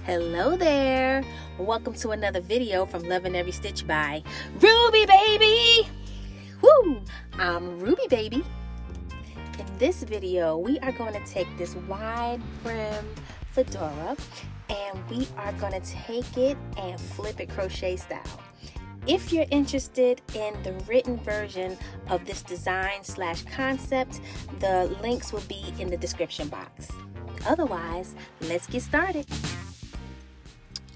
Hello there. Welcome to another video from Loving Every Stitch by Ruby Baby. Woo! I'm Ruby Baby. In this video, we are going to take this wide brim fedora and we are going to take it and flip it crochet style. If you're interested in the written version of this design / concept, the links will be in the description box. Otherwise, let's get started.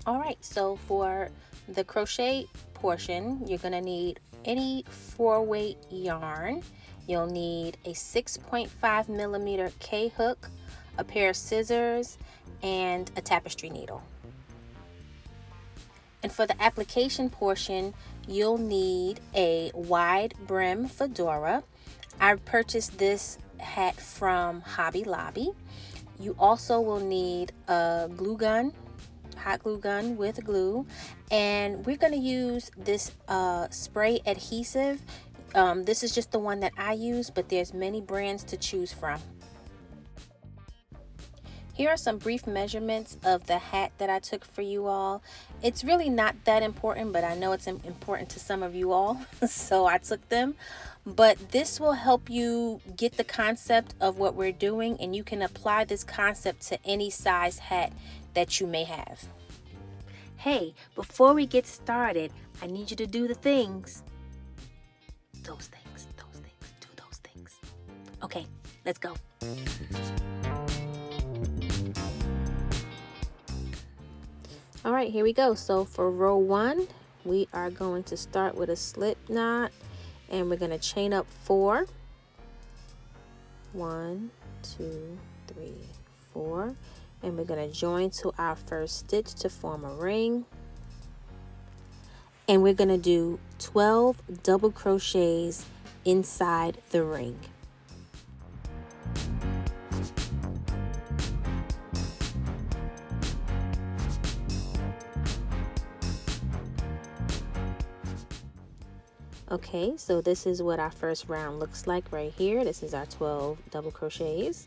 Alright, so for the crochet portion, you're going to need any 4-weight yarn. You'll need a 6.5 millimeter K-hook, a pair of scissors, and a tapestry needle. And for the application portion, you'll need a wide brim fedora. I purchased this hat from Hobby Lobby. You also will need a glue gun, hot glue gun with glue, and we're going to use this spray adhesive. This is just the one that I use, but there's many brands to choose from. Here are some brief measurements of the hat that I took for you all. It's really not that important, but I know it's important to some of you all, so I took them. But this will help you get the concept of what we're doing, and you can apply this concept to any size hat that you may have. Hey, before we get started, I need you to do the things. Those things, do those things. Okay, let's go. All right, here we go. So for row 1, we are going to start with a slip knot, and we're going to chain up 4. 1, 2, 3, 4. And we're going to join to our first stitch to form a ring. And we're going to do 12 double crochets inside the ring. Okay, so this is what our first round looks like right here. This is our 12 double crochets.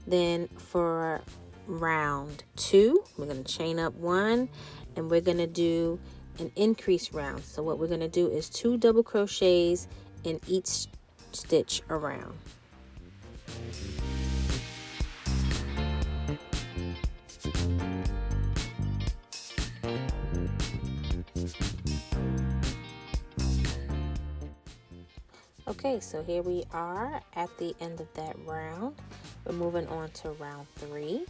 Then for round 2, we're going to chain up 1 and we're going to do an increase round. So what we're going to do is 2 double crochets in each stitch around. Okay, so here we are at the end of that round. We're moving on to round 3,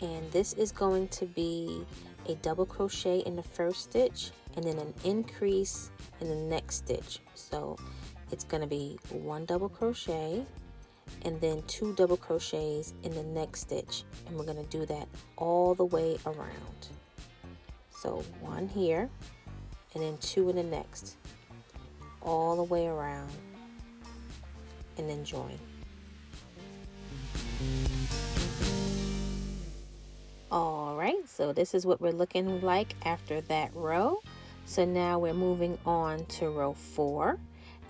and this is going to be a double crochet in the first stitch and then an increase in the next stitch. So it's going to be 1 double crochet and then 2 double crochets in the next stitch, and we're going to do that all the way around. So 1 here and then 2 in the next, all the way around, and then join. Alright, so this is what we're looking like after that row. So now we're moving on to row 4,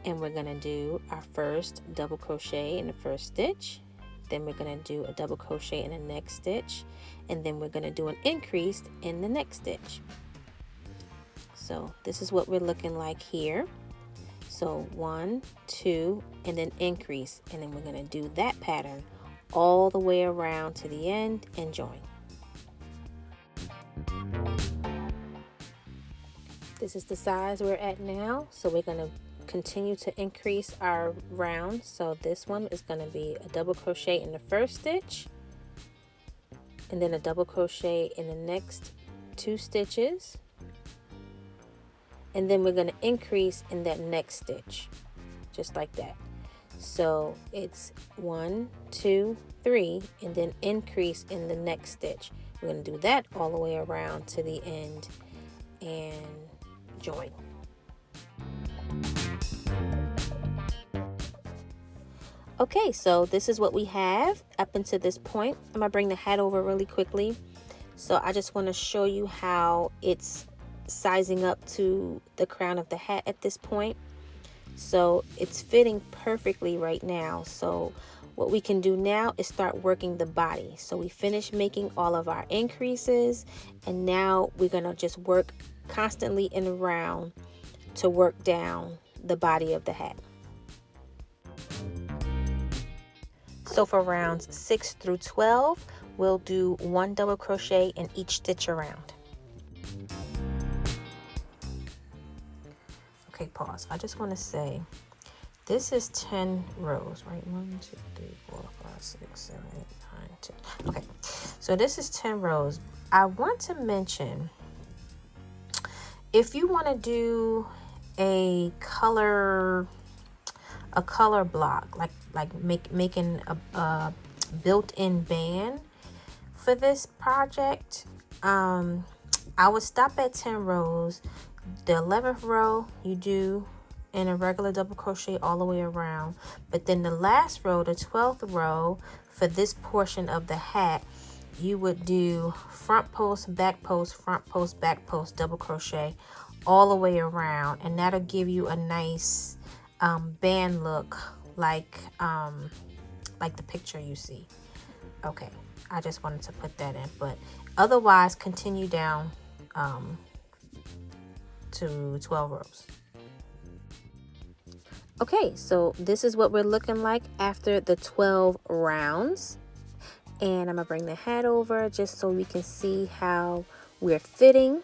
and we're going to do our first double crochet in the first stitch, then we're going to do a double crochet in the next stitch, and then we're going to do an increase in the next stitch. So this is what we're looking like here. So 1, 2, and then increase, and then we're going to do that pattern all the way around to the end and join. This is the size we're at now, so we're going to continue to increase our round. So this one is going to be a double crochet in the first stitch and then a double crochet in the next 2 stitches, and then we're going to increase in that next stitch just like that. So it's 1, 2, 3, and then increase in the next stitch. We're going to do that all the way around to the end and join. Okay, so this is what we have up until this point. I'm gonna bring the hat over really quickly. So I just want to show you how it's sizing up to the crown of the hat at this point. So it's fitting perfectly right now. So what we can do now is start working the body. So we finished making all of our increases, and now we're going to just work constantly in a round to work down the body of the hat. So for rounds 6 through 12, we'll do 1 double crochet in each stitch around. Okay, pause. I just want to say, this is 10 rows, right? 1, 2, 3, 4, 5, 6, 7, 8, 9, 10. Okay, so this is 10 rows. I want to mention, if you want to do a color block, like making a built-in band for this project, I would stop at 10 rows. The 11th row you do in a regular double crochet all the way around, but then the last row, the 12th row, for this portion of the hat, you would do front post, back post, front post, back post, double crochet all the way around, and that'll give you a nice band look, like the picture you see. Okay, I just wanted to put that in, but otherwise continue down to 12 rows. Okay, so this is what we're looking like after the 12 rounds, and I'm gonna bring the hat over just so we can see how we're fitting,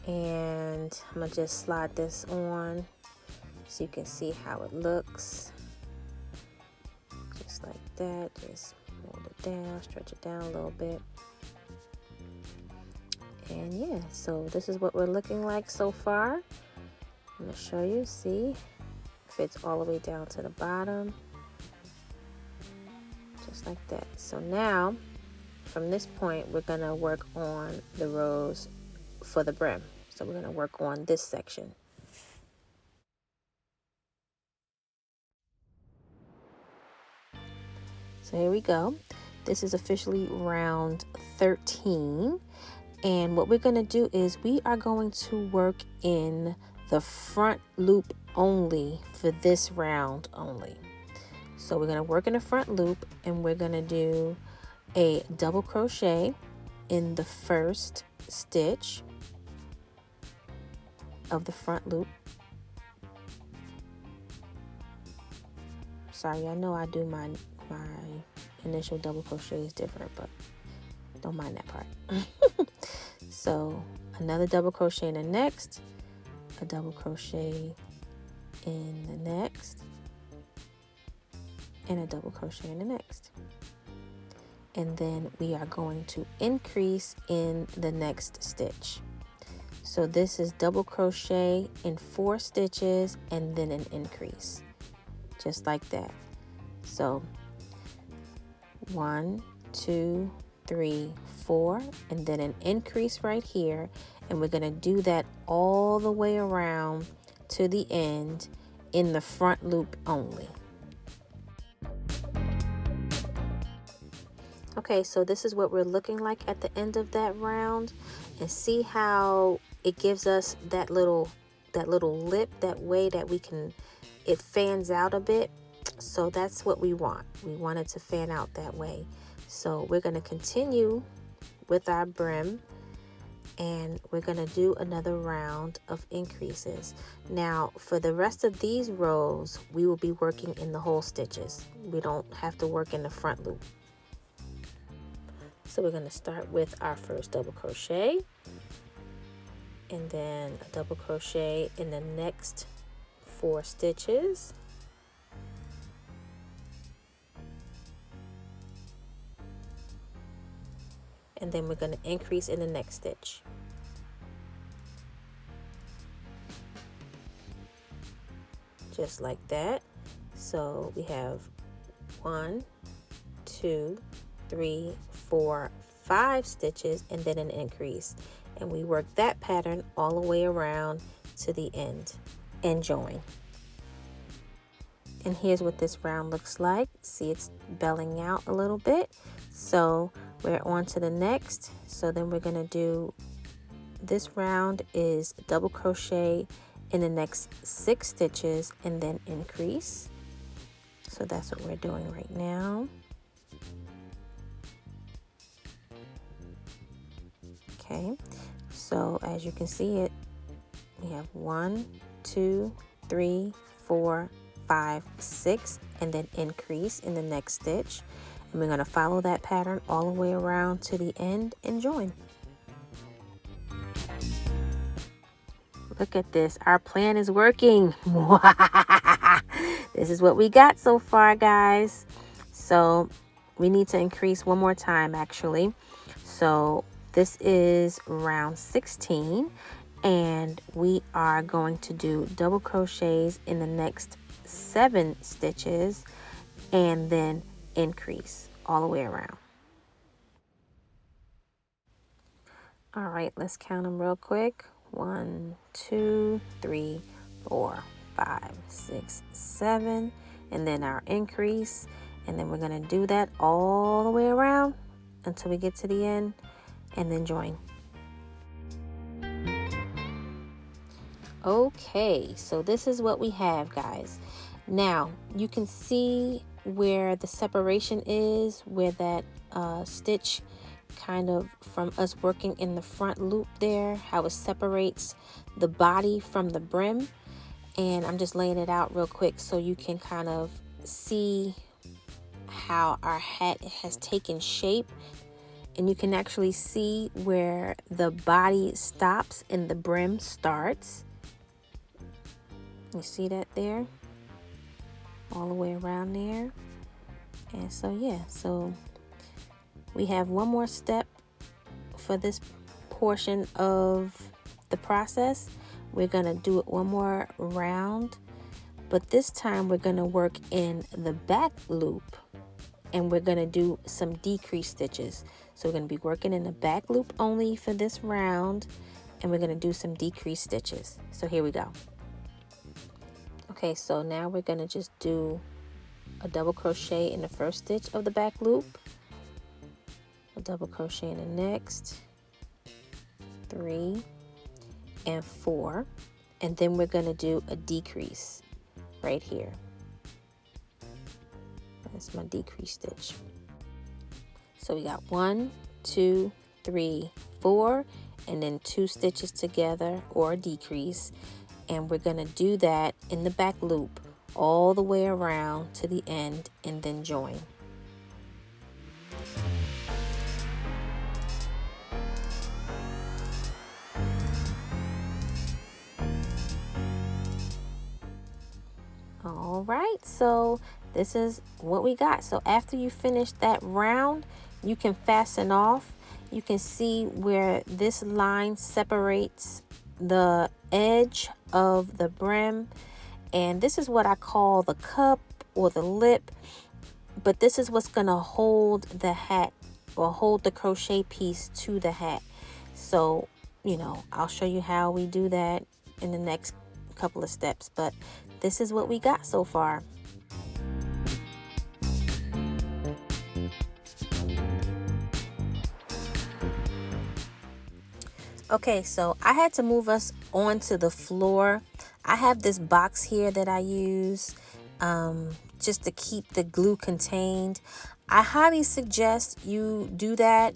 and I'm gonna just slide this on so you can see how it looks, just like that. Just hold it down, stretch it down a little bit. And yeah, so this is what we're looking like so far. I'm gonna show you, see, fits all the way down to the bottom, just like that. So now, from this point, we're gonna work on the rows for the brim. So we're gonna work on this section. So here we go. This is officially round 13. And what we're going to do is we are going to work in the front loop only for this round only. So we're going to work in the front loop, and we're going to do a double crochet in the first stitch of the front loop. Sorry, I know I do my initial double crochet is different, but don't mind that part. So another double crochet in the next, a double crochet in the next, and a double crochet in the next. And then we are going to increase in the next stitch. So this is double crochet in 4 stitches and then an increase, just like that. So 1, 2, 3, 4, and then an increase right here, and we're going to do that all the way around to the end in the front loop only. Okay, so this is what we're looking like at the end of that round, and see how it gives us that little lip, that way that we can, it fans out a bit. So that's what we want. We want it to fan out that way. So we're going to continue with our brim, and we're going to do another round of increases. Now for the rest of these rows, we will be working in the whole stitches. We don't have to work in the front loop. So we're going to start with our first double crochet, and then a double crochet in the next 4 stitches. And then we're going to increase in the next stitch. Just like that. So we have 1, 2, 3, 4, 5 stitches, and then an increase. And we work that pattern all the way around to the end and join. And here's what this round looks like. See, it's belling out a little bit. So we're on to the next. So then we're going to do, this round is double crochet in the next 6 stitches and then increase. So that's what we're doing right now. Okay, so as you can see it, we have 1, 2, 3, 4, 5, 6, and then increase in the next stitch. And we're going to follow that pattern all the way around to the end and join. Look at this. Our plan is working. This is what we got so far, guys. So we need to increase one more time, actually. So this is round 16, and we are going to do double crochets in the next 7 stitches and then increase all the way around. All right, let's count them real quick. 1, 2, 3, 4, 5, 6, 7, and then our increase, and then we're going to do that all the way around until we get to the end and then join. Okay, so this is what we have, guys. Now you can see where the separation is, where that stitch kind of from us working in the front loop there, how it separates the body from the brim. And I'm just laying it out real quick so you can kind of see how our hat has taken shape. And you can actually see where the body stops and the brim starts. You see that there? All the way around there. And so yeah, so we have one more step for this portion of the process. We're going to do it one more round, but this time we're going to work in the back loop, and we're going to do some decrease stitches. So we're going to be working in the back loop only for this round, and we're going to do some decrease stitches. So here we go. Okay, so now we're going to just do a double crochet in the first stitch of the back loop, a double crochet in the next, 3 and 4, and then we're going to do a decrease right here. That's my decrease stitch. So we got 1, 2, 3, 4, and then 2 stitches together, or a decrease, and we're going to do that in the back loop all the way around to the end and then join. All right, so this is what we got. So after you finish that round, you can fasten off. You can see where this line separates the edge of the brim, and this is what I call the cup or the lip, but this is what's gonna hold the hat or hold the crochet piece to the hat. So, you know, I'll show you how we do that in the next couple of steps, but this is what we got so far. Okay, so I had to move us onto the floor. I have this box here that I use just to keep the glue contained. I highly suggest you do that.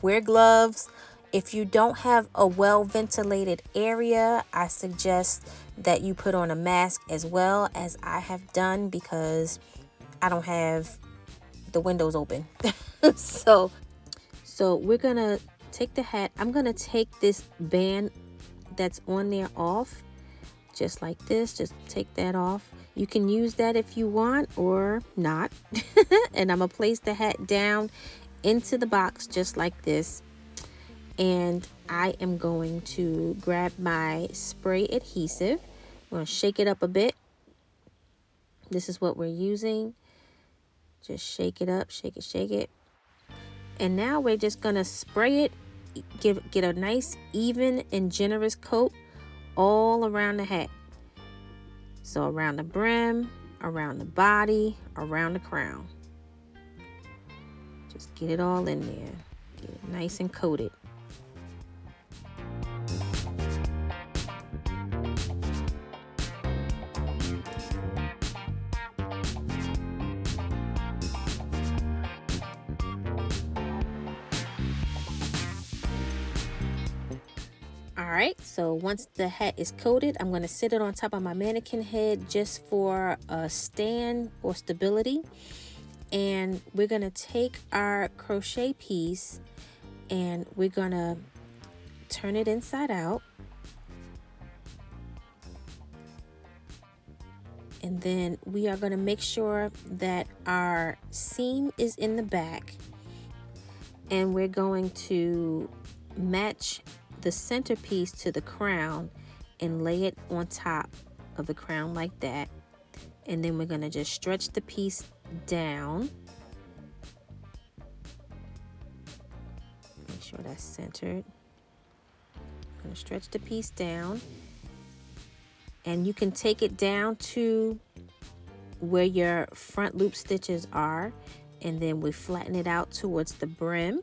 Wear gloves. If you don't have a well-ventilated area, I suggest that you put on a mask as well, as I have done, because I don't have the windows open. So we're gonna take the hat. I'm gonna take this band that's on there off, just like this. Just take that off. You can use that if you want or not. And I'm gonna place the hat down into the box just like this. And I am going to grab my spray adhesive. I'm going to shake it up a bit. This is what we're using. Just shake it up, shake it, shake it. And now we're just going to spray it, get a nice, even and generous coat all around the hat. So around the brim, around the body, around the crown. Just get it all in there. Get it nice and coated. Alright, so once the hat is coated, I'm going to sit it on top of my mannequin head just for a stand or stability. And we're going to take our crochet piece and we're going to turn it inside out. And then we are going to make sure that our seam is in the back. And we're going to match the centerpiece to the crown and lay it on top of the crown like that. And then we're going to just stretch the piece down. Make sure that's centered. I'm going to stretch the piece down. And you can take it down to where your front loop stitches are. And then we flatten it out towards the brim.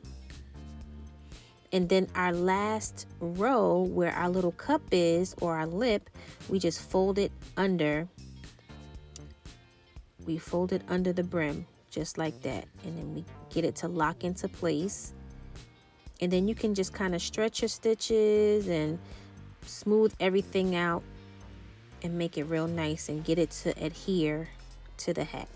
And then our last row where our little cup is, or our lip, we just fold it under. We fold it under the brim, just like that. And then we get it to lock into place. And then you can just kind of stretch your stitches and smooth everything out and make it real nice and get it to adhere to the hat.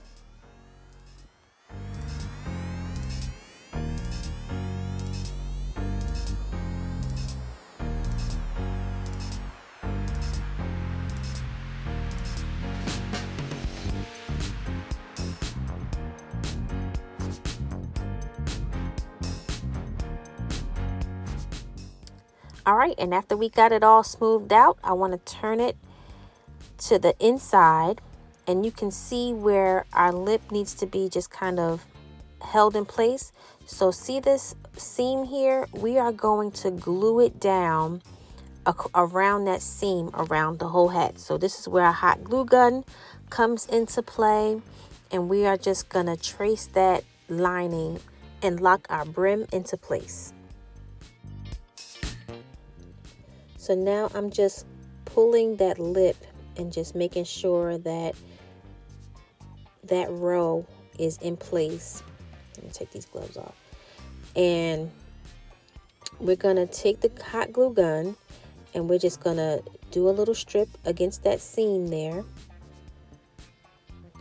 All right, and after we got it all smoothed out, I want to turn it to the inside, and you can see where our lip needs to be just kind of held in place. So see this seam here? We are going to glue it down around that seam around the whole hat. So this is where our hot glue gun comes into play, and we are just gonna trace that lining and lock our brim into place. So now I'm just pulling that lip and just making sure that that row is in place. Let me take these gloves off. And we're gonna take the hot glue gun and we're just gonna do a little strip against that seam there.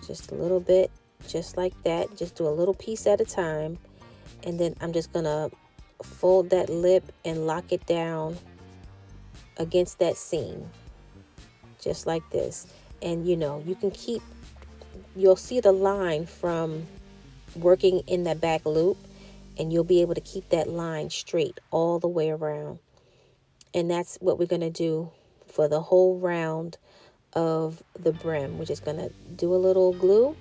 Just a little bit, just like that. Just do a little piece at a time. And then I'm just gonna fold that lip and lock it down against that seam, just like this. And you know, you can keep, you'll see the line from working in that back loop, and you'll be able to keep that line straight all the way around. And that's what we're going to do for the whole round of the brim. We're just going to do a little glue,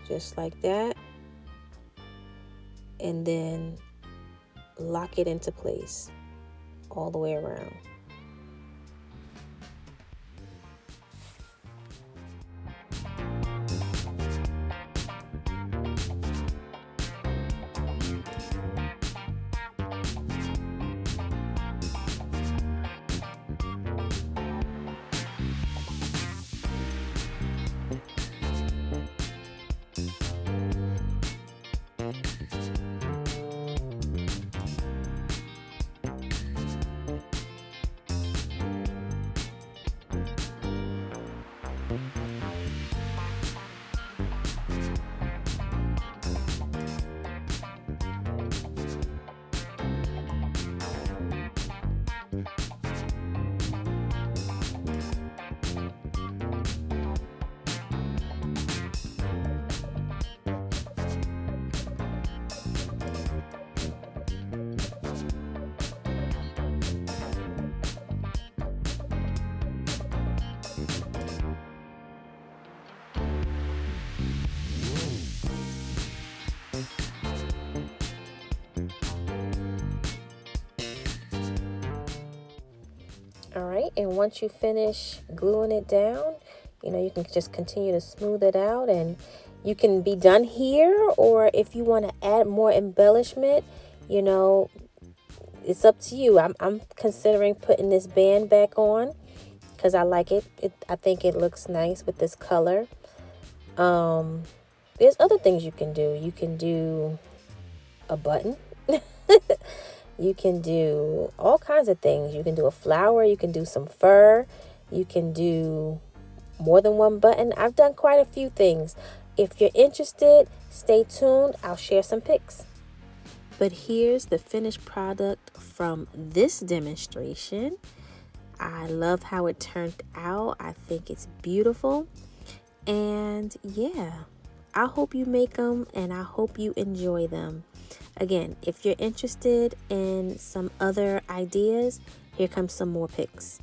just like that, and then lock it into place all the way around. All right, and once you finish gluing it down, you know, you can just continue to smooth it out, and you can be done here, or if you want to add more embellishment, you know, it's up to you. I'm considering putting this band back on because I like it. I think it looks nice with this color. There's other things you can do. You can do a button. You can do all kinds of things. You can do a flower, you can do some fur, you can do more than one button. I've done quite a few things. If you're interested, stay tuned. I'll share some pics. But here's the finished product from this demonstration. I love how it turned out. I think it's beautiful. And yeah, I hope you make them and I hope you enjoy them. Again, if you're interested in some other ideas, here comes some more pics.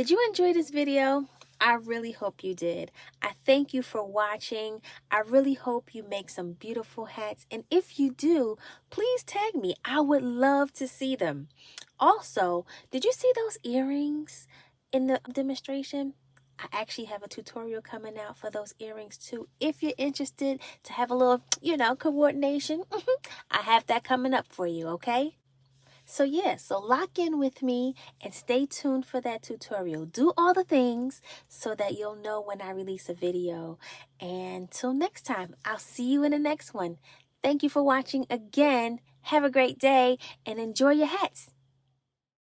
Did you enjoy this video? I really hope you did. I thank you for watching. I really hope you make some beautiful hats. And if you do, please tag me. I would love to see them. Also, did you see those earrings in the demonstration? I actually have a tutorial coming out for those earrings too. If you're interested to have a little, coordination, I have that coming up for you, okay? So yeah, so lock in with me and stay tuned for that tutorial. Do all the things so that you'll know when I release a video. And till next time, I'll see you in the next one. Thank you for watching again. Have a great day and enjoy your hats.